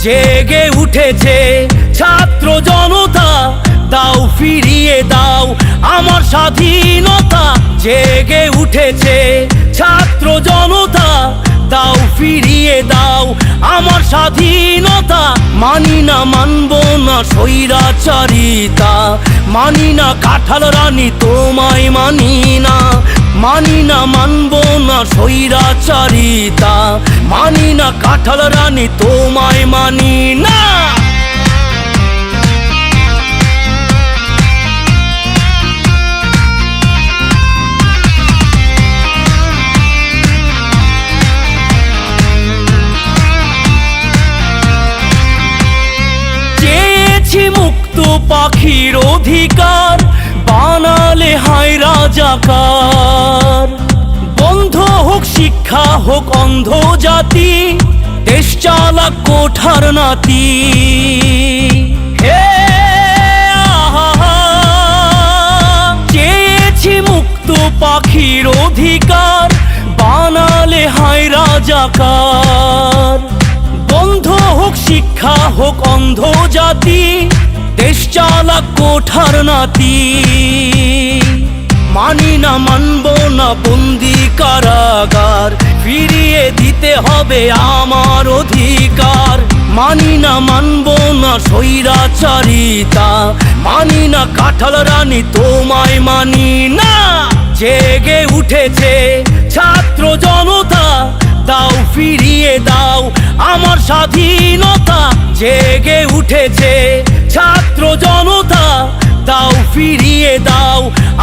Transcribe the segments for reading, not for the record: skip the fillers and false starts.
জেগে উঠেছে ছাত্র জনতা, দাও ফিরিয়ে দাও আমার স্বাধীনতা। জেগে উঠেছে ছাত্র জনতা, দাও ফিরিয়ে দাও আমার স্বাধীনতা। মানি না মানব না স্বৈরাচারিতা, মানি না কাঁঠাল রানী তোমায় মানি না। মানি না মানব না স্বৈরাচারিতা, মানি না কাঁঠাল রানী তোমায় মানি না। মুক্ত পাখির অধিকার, বানালে হায় রাজাকার। বন্ধ হোক শিক্ষা, হোক অন্ধ জাতি, দেশ চালাক কোঠার নাতি। হে আহা, চেয়েছি মুক্ত পাখির অধিকার, বানালে হায় রাজাকার। বন্ধ হোক শিক্ষা, হোক অন্ধ জাতি, দেশ চালাক কোঠার নাতি। মানি না মানব না বন্দি কারাগার, ফিরিয়ে দিতে হবে আমার অধিকার। মানি না মানব না স্বৈরাচারিতা, মানি না কাঁঠাল রানী তোমায় মানি না। জেগে উঠেছে ছাত্র জনতা, দাও ফিরিয়ে দাও আমার স্বাধীনতা। জেগে উঠেছে ছাত্র জনতা, দাও ফিরিয়ে দাও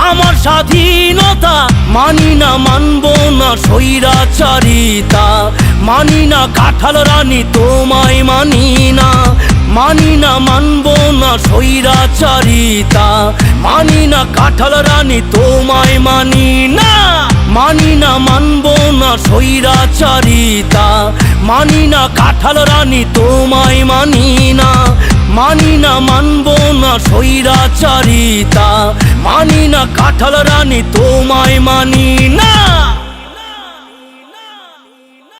আমার স্বাধীনতা। মানি না মানব না স্বৈরাচারিতা, মানি না কাঁঠাল রানী তোমায় মানি না। মানি না মানব না স্বৈরাচারিতা, মানি না কাঁঠাল রানী তোমায় মানি না। মানি না মানব না স্বৈরাচারিতা, মানি না কাঁঠাল রানী তোমায় মানি না। মানি না মানব না স্বৈরাচারিতা, মানি না কাঁঠাল রানী তোমায় মানি না।